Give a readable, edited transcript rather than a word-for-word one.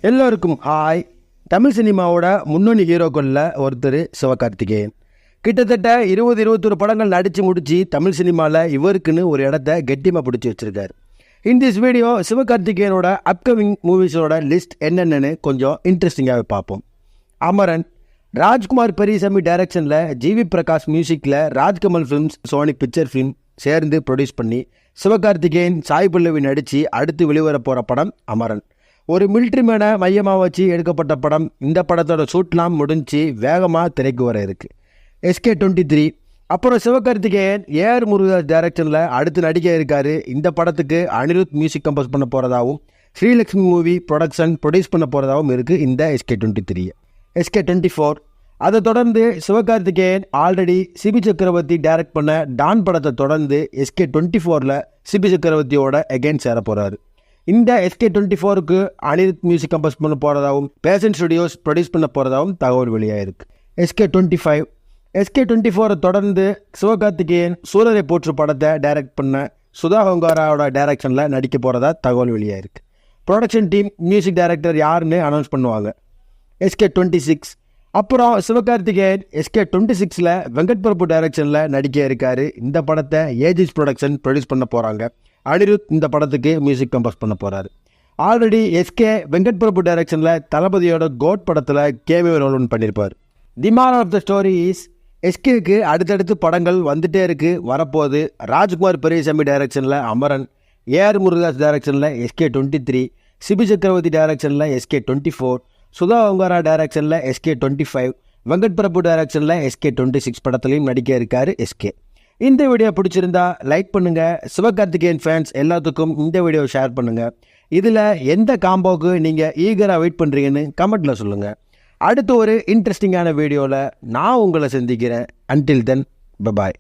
எல்லோருக்கும் ஹாய். தமிழ் சினிமாவோட முன்னணி ஹீரோக்களில் ஒருத்தர் சிவகார்த்திகேயன். கிட்டத்தட்ட 20-21 படங்கள் நடித்து முடித்து தமிழ் சினிமாவில் இவருக்குன்னு ஒரு இடத்த கெட்டிமாக பிடிச்சி வச்சுருக்காரு. இன் திஸ் வீடியோ சிவகார்த்திகேயனோட அப்கமிங் மூவிஸோட லிஸ்ட் என்னென்னு கொஞ்சம் இன்ட்ரெஸ்டிங்காகவே பார்ப்போம். அமரன், ராஜ்குமார் பெரியசாமி டைரக்ஷனில் ஜிவி பிரகாஷ் மியூசிக்கில் Rajkamal films Sony picture film சேர்ந்து ப்ரொடியூஸ் பண்ணி சிவகார்த்திகேயன் சாய் பல்லவி நடித்து அடுத்து வெளிவர போகிற படம் அமரன். ஒரு மிலிட்ரி மேனை மையமாக வச்சு எடுக்கப்பட்ட படம். இந்த படத்தோட ஷூட்லாம் முடிஞ்சு வேகமாக திரைக்கு வர இருக்குது. SK23. அப்புறம் சிவகார்த்திகேயன் AR முருகதாஸ் டைரக்ஷனில் அடுத்து நடிக்க இருக்கார். இந்த படத்துக்கு அனிருத் மியூசிக் கம்போஸ் பண்ண போகிறதாகவும் ஸ்ரீலக்ஷ்மி மூவி ப்ரொடக்ஷன் ப்ரொடியூஸ் பண்ண போகிறதாகவும் இருக்குது இந்த SK23. SK24. அதை தொடர்ந்து சிவகார்த்திகேயன் ஆல்ரெடி சிபி சக்கரவர்த்தி டைரக்ட் பண்ண டான் படத்தை தொடர்ந்து SK24ல் சிபி சக்கரவர்த்தியோட எகெயின் சேர போகிறாரு. இந்த SK24க்கு அனிருத் மியூசிக் கம்போஸ் பண்ண போகிறதாகவும் பேஷன் ஸ்டுடியோஸ் ப்ரொடியூஸ் பண்ண போகிறதாகவும் தகவல் வெளியாகிருக்கு. SK25. SK24 தொடர்ந்து சிவகார்த்திகேயன் சூரரை போற்று படத்தை டைரக்ட் பண்ண சுதா ஹோங்காராவோட டைரக்ஷனில் நடிக்க போகிறதா தகவல் வெளியாகிருக்கு. ப்ரொடக்ஷன் டீம் மியூசிக் டைரக்டர் யாருன்னு அனௌன்ஸ் பண்ணுவாங்க. SK26. அப்புறம் சிவகார்த்திகேயன் SK26ல் வெங்கட் பிரபு டைரக்ஷனில் நடிக்க இருக்காரு. இந்த படத்தை ஏஜிஸ் ப்ரொடக்ஷன் ப்ரொடியூஸ் பண்ண போகிறாங்க. அனிருத் இந்த படத்துக்கு மியூசிக் கம்போஸ் பண்ண போகிறாரு. ஆல்ரெடி SK வெங்கட் பிரபு டைரக்ஷனில் தளபதியோட கோட் படத்தில் கேமியோ ரோல் ஒன் பண்ணியிருப்பார். The moral of the story is SKக்கு அடுத்தடுத்து படங்கள் வந்துட்டே இருக்குது, வரப்போகுது. ராஜ்குமார் பெரியசாமி டைரக்ஷனில் அமரன், AR முருகதாஸ் டைரக்ஷனில் SK23, சிபி சக்கரவர்த்தி டைரக்ஷனில் SK24, சுதா ஹோங்காரா டைரக்ஷனில் SK25, வெங்கட் பிரபு டைரக்ஷனில் SK26 படத்துலையும் நடிக்க இருக்கார் SK. இந்த வீடியோ பிடிச்சிருந்தா லைக் பண்ணுங்கள். சிவகார்த்திகேயன் ஃபேன்ஸ் எல்லாத்துக்கும் இந்த வீடியோ ஷேர் பண்ணுங்கள். இதில் எந்த காம்போக்கு நீங்கள் ஈகராக வெயிட் பண்ணுறீங்கன்னு கமெண்ட்டில் சொல்லுங்கள். அடுத்து ஒரு இன்ட்ரெஸ்டிங்கான வீடியோவில் நான் உங்களை சந்திக்கிறேன். Until then, bye bye.